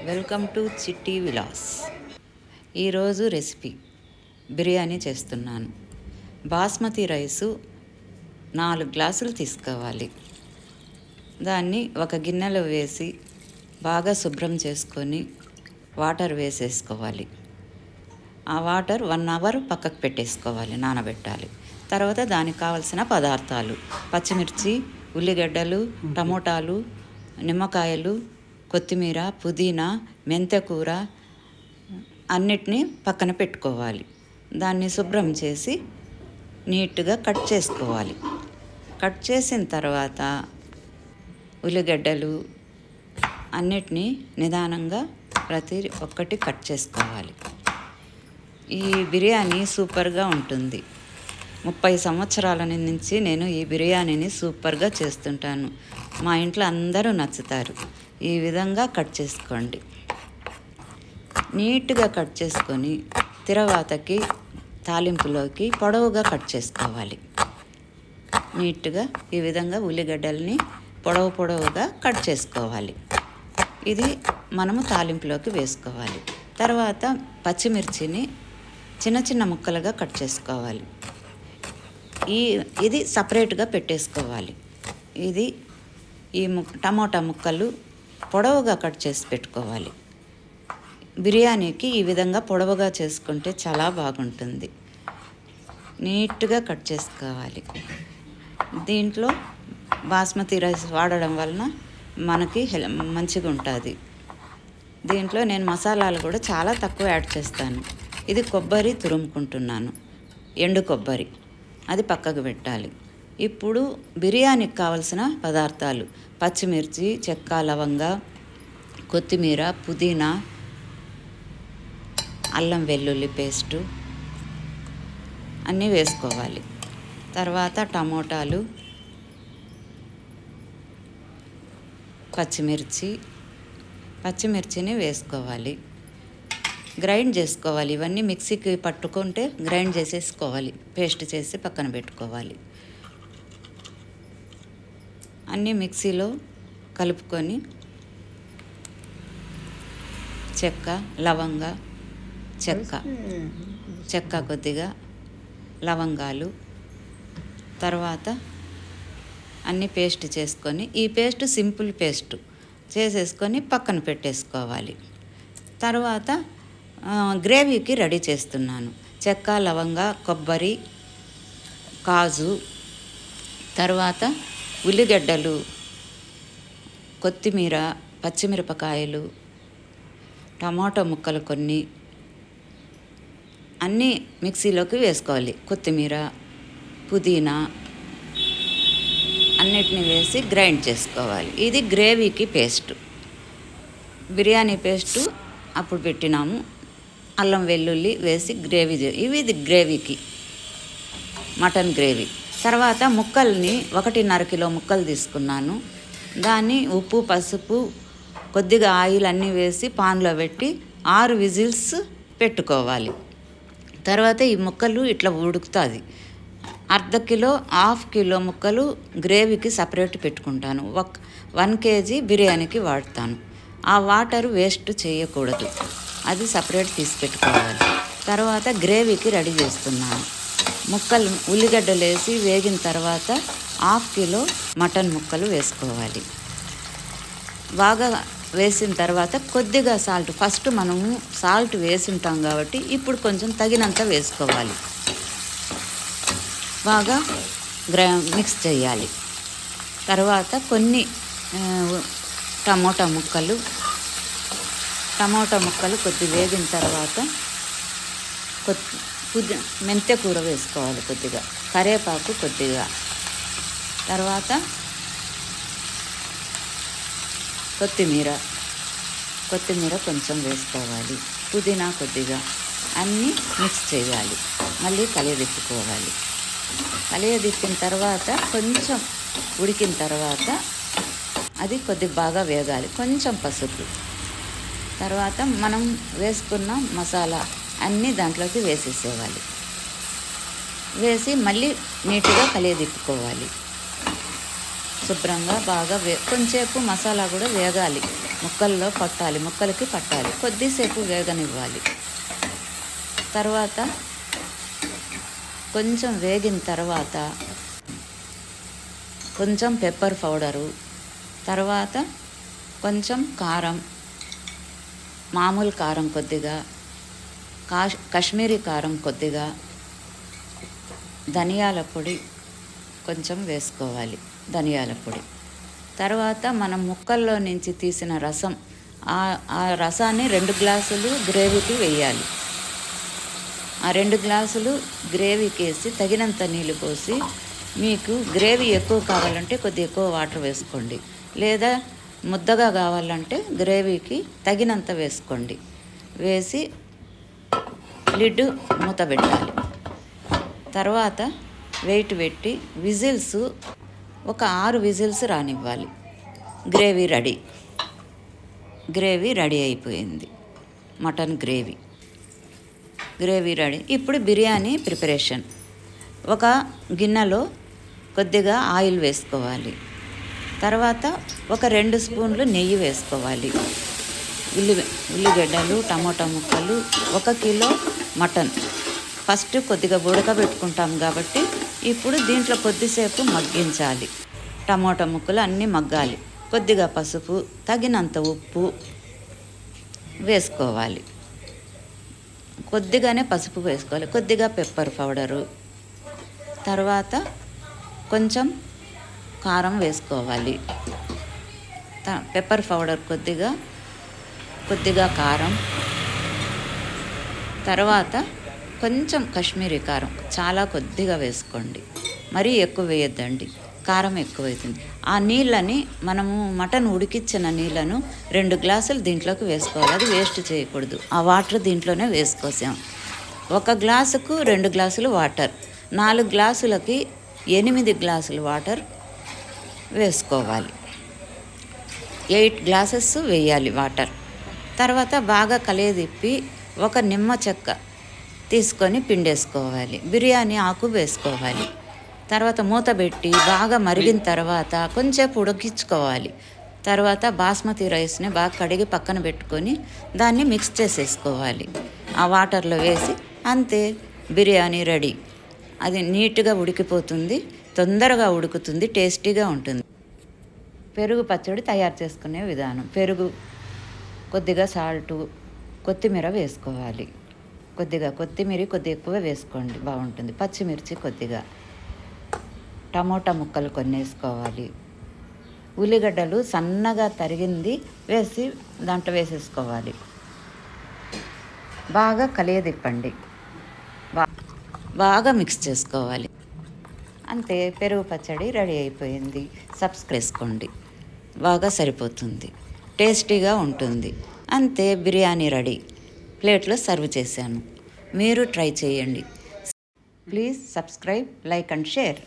Welcome to చిట్టి విలాస్. ఈరోజు recipe biryani చేస్తున్నాను. బాస్మతి రైసు 4 గ్లాసులు తీసుకోవాలి. దాన్ని ఒక గిన్నెలో వేసి బాగా శుభ్రం చేసుకొని వాటర్ వేసేసుకోవాలి. ఆ వాటర్ 1 అవర్ పక్కకు పెట్టేసుకోవాలి, నానబెట్టాలి. తర్వాత దానికి కావలసిన పదార్థాలు: పచ్చిమిర్చి, ఉల్లిగడ్డలు, టమోటాలు, నిమ్మకాయలు, కొత్తిమీర, పుదీనా, మెంతకూర అన్నిటినీ పక్కన పెట్టుకోవాలి. దాన్ని శుభ్రం చేసి నీట్గా కట్ చేసుకోవాలి. కట్ చేసిన తర్వాత ఉల్లిగడ్డలు అన్నిటినీ నిదానంగా ప్రతి ఒక్కటి కట్ చేసుకోవాలి. ఈ బిర్యానీ సూపర్గా ఉంటుంది. 30 సంవత్సరాల నుంచి నేను ఈ బిర్యానీని సూపర్గా చేస్తుంటాను. మా ఇంట్లో అందరూ నచ్చుతారు. ఈ విధంగా కట్ చేసుకోండి. నీట్గా కట్ చేసుకొని తిరవాతకి తాలింపులోకి పొడవుగా కట్ చేసుకోవాలి. నీట్గా ఈ విధంగా ఉల్లిగడ్డల్ని పొడవుగా కట్ చేసుకోవాలి. ఇది మనము తాలింపులోకి వేసుకోవాలి. తర్వాత పచ్చిమిర్చిని చిన్న చిన్న ముక్కలుగా కట్ చేసుకోవాలి. ఇది సపరేట్గా పెట్టేసుకోవాలి. ఇది టమోటా ముక్కలు పొడవుగా కట్ చేసి పెట్టుకోవాలి. బిర్యానీకి ఈ విధంగా పొడవుగా చేసుకుంటే చాలా బాగుంటుంది. నీట్గా కట్ చేసుకోవాలి. దీంట్లో బాస్మతి రైస్ వాడడం వలన మనకి మంచిగా ఉంటుంది. దీంట్లో నేను మసాలాలు కూడా చాలా తక్కువ యాడ్ చేస్తాను. ఇది కొబ్బరి తురుముకుంటున్నాను, ఎండు కొబ్బరి, అది పక్కకు పెట్టాలి. ఇప్పుడు బిర్యానీకి కావలసిన పదార్థాలు: పచ్చిమిర్చి, చెక్క, లవంగ, కొత్తిమీర, పుదీనా, అల్లం వెల్లుల్లి పేస్టు అన్నీ వేసుకోవాలి. తర్వాత టమోటాలు, పచ్చిమిర్చిని వేసుకోవాలి. గ్రైండ్ చేసుకోవాలి. ఇవన్నీ మిక్సీకి పట్టుకుంటే గ్రైండ్ చేసేసుకోవాలి. పేస్ట్ చేసి పక్కన పెట్టుకోవాలి. అన్నీ మిక్సీలో కలుపుకొని చెక్క, లవంగ, చెక్క కొద్దిగా, లవంగాలు, తర్వాత అన్నీ పేస్ట్ చేసుకొని, ఈ పేస్ట్ సింపుల్ పేస్ట్ చేసేసుకొని పక్కన పెట్టేసుకోవాలి. తర్వాత గ్రేవీకి రెడీ చేస్తున్నాను. చెక్క, లవంగ, కొబ్బరి, కాజు, తర్వాత ఉల్లిగడ్డలు, కొత్తిమీర, పచ్చిమిరపకాయలు, టమాటో ముక్కలు కొన్ని అన్నీ మిక్సీలోకి వేసుకోవాలి. కొత్తిమీర, పుదీనా అన్నిటిని వేసి గ్రైండ్ చేసుకోవాలి. ఇది గ్రేవీకి పేస్ట్. బిర్యానీ పేస్టు అప్పుడు పెట్టినాము. అల్లం వెల్లుల్లి వేసి గ్రేవీ, ఇది గ్రేవీకి, మటన్ గ్రేవీ. తర్వాత ముక్కల్ని 1.5 కిలో ముక్కలు తీసుకున్నాను. దాన్ని ఉప్పు, పసుపు, కొద్దిగా ఆయిల్ అన్నీ వేసి పాన్లో పెట్టి 6 విజిల్స్ పెట్టుకోవాలి. తర్వాత ఈ ముక్కలు ఇట్లా ఉడుకుతుంది. 1/2 కిలో, 1/2 కిలో ముక్కలు గ్రేవీకి సపరేట్ పెట్టుకుంటాను. 1 కేజీ బిర్యానీకి వాడతాను. ఆ వాటర్ వేస్ట్ చేయకూడదు, అది సపరేట్ తీసి పెట్టుకోవాలి. తర్వాత గ్రేవీకి రెడీ చేస్తున్నాను. ముక్కలు ఉల్లిగడ్డలు వేసి వేగిన తర్వాత 1/2 కిలో మటన్ ముక్కలు వేసుకోవాలి. బాగా వేసిన తర్వాత కొద్దిగా సాల్ట్, ఫస్ట్ మనము సాల్ట్ వేసి ఉంటాం కాబట్టి ఇప్పుడు కొంచెం తగినంత వేసుకోవాలి. బాగా మిక్స్ చేయాలి. తర్వాత కొన్ని టమోటా ముక్కలు కొద్ది వేగిన తర్వాత మెంతె కూర వేసుకోవాలి, కొద్దిగా కరివేపాకు కొద్దిగా, తర్వాత కొత్తిమీర కొంచెం వేసుకోవాలి, పుదీనా కొద్దిగా, అన్నీ మిక్స్ చేయాలి. మళ్ళీ కలియదిప్పుకోవాలి. కలియదిప్పిన తర్వాత కొంచెం ఉడికిన తర్వాత అది కొద్దిగా బాగా వేగాలి. కొంచెం పసుపు, తర్వాత మనం వేసుకున్న మసాలా అన్నీ దాంట్లోకి వేసేసేయాలి. వేసి మళ్ళీ నీట్గా కలియదిప్పుకోవాలి. శుభ్రంగా బాగా కొంచెంసేపు మసాలా కూడా వేగాలి. ముక్కల్లో పట్టాలి, ముక్కలకి పట్టాలి. కొద్దిసేపు వేగనివ్వాలి. తర్వాత కొంచెం వేగిన తర్వాత కొంచెం పెప్పర్ పౌడరు, తర్వాత కొంచెం కారం, మామూలు కారం కొద్దిగా, కాశ్మీరీ కారం కొద్దిగా, ధనియాల పొడి కొంచెం వేసుకోవాలి. ధనియాల పొడి తర్వాత మనం ముక్కల్లో నుంచి తీసిన రసం, ఆ రసాన్ని 2 గ్లాసులు గ్రేవీకి వేయాలి. ఆ 2 గ్లాసులు గ్రేవీకి వేసి తగినంత నీళ్ళు పోసి, మీకు గ్రేవీ ఎక్కువ కావాలంటే కొద్దిగా ఎక్కువ వాటర్ వేసుకోండి, లేదా ముద్దగా కావాలంటే గ్రేవీకి తగినంత వేసుకోండి. వేసి లిడ్ మూత పెట్టాలి. తర్వాత వెయిట్ పెట్టి విజిల్స్ ఒక 6 విజిల్స్ రానివ్వాలి. గ్రేవీ రెడీ అయిపోయింది. Mutton gravy ready. ఇప్పుడు బిర్యానీ ప్రిపరేషన్. ఒక గిన్నెలో కొద్దిగా ఆయిల్ వేసుకోవాలి. తర్వాత ఒక 2 స్పూన్లు నెయ్యి వేసుకోవాలి. ఉల్లిగడ్డలు, టమోటా ముక్కలు, 1 కిలో మటన్ ఫస్ట్ కొద్దిగా ఉడకబెట్టుకుంటాం కాబట్టి ఇప్పుడు దీంట్లో కొద్దిసేపు మగ్గించాలి. టమోటా ముక్కలు అన్నీ మగ్గాలి. కొద్దిగా పసుపు, తగినంత ఉప్పు వేసుకోవాలి. కొద్దిగానే పసుపు వేసుకోవాలి. కొద్దిగా పెప్పర్ పౌడరు, తర్వాత కొంచెం కారం వేసుకోవాలి. పెప్పర్ పౌడర్ కొద్దిగా కారం, తర్వాత కొంచెం కాశ్మీరీ కారం చాలా కొద్దిగా వేసుకోండి, మరీ ఎక్కువ వేయొద్దండి, కారం ఎక్కువైతుంది. ఆ నీళ్ళని మనము మటన్ ఉడికించిన నీళ్ళను 2 గ్లాసులు దీంట్లోకి వేసుకోవాలి. అది వేస్ట్ చేయకూడదు. ఆ వాటర్ దీంట్లోనే వేసుకోసాం. 1 గ్లాసుకు 2 గ్లాసులు వాటర్, 4 గ్లాసులకి 8 గ్లాసులు వాటర్ వేసుకోవాలి. 8 గ్లాసెస్ వేయాలి వాటర్. తర్వాత బాగా కలియదిప్పి 1 నిమ్మ చెక్క తీసుకొని పిండేసుకోవాలి. బిర్యానీ ఆకు వేసుకోవాలి. తర్వాత మూత పెట్టి బాగా మరిగిన తర్వాత కొంచెంసేపు ఉడికించుకోవాలి. తర్వాత బాస్మతి రైస్ని బాగా కడిగి పక్కన పెట్టుకొని దాన్ని మిక్స్ చేసేసుకోవాలి. ఆ వాటర్లో వేసి అంతే, బిర్యానీ రెడీ. అది నీట్గా ఉడికిపోతుంది, తొందరగా ఉడుకుతుంది, టేస్టీగా ఉంటుంది. పెరుగు పచ్చడి తయారు చేసుకునే విధానం. పెరుగు, కొద్దిగా సాల్టు, కొత్తిమీర వేసుకోవాలి. కొద్దిగా ఎక్కువ వేసుకోండి, బాగుంటుంది. పచ్చిమిర్చి కొద్దిగా, టమోటా ముక్కలు కొన్ని వేసుకోవాలి. ఉల్లిగడ్డలు సన్నగా తరిగింది వేసి దాంట్లో వేసేసుకోవాలి. బాగా కలియదిప్పండి, బాగా మిక్స్ చేసుకోవాలి. అంతే, పెరుగు పచ్చడి రెడీ అయిపోయింది. సబ్స్క్రైబ్ చేసుకోండి, బాగా సరిపోతుంది, టేస్టీగా ఉంటుంది. అంతే, బిర్యానీ రెడీ. ప్లేట్లో సర్వ్ చేశాను. మీరు ట్రై చేయండి. Please subscribe, like and share.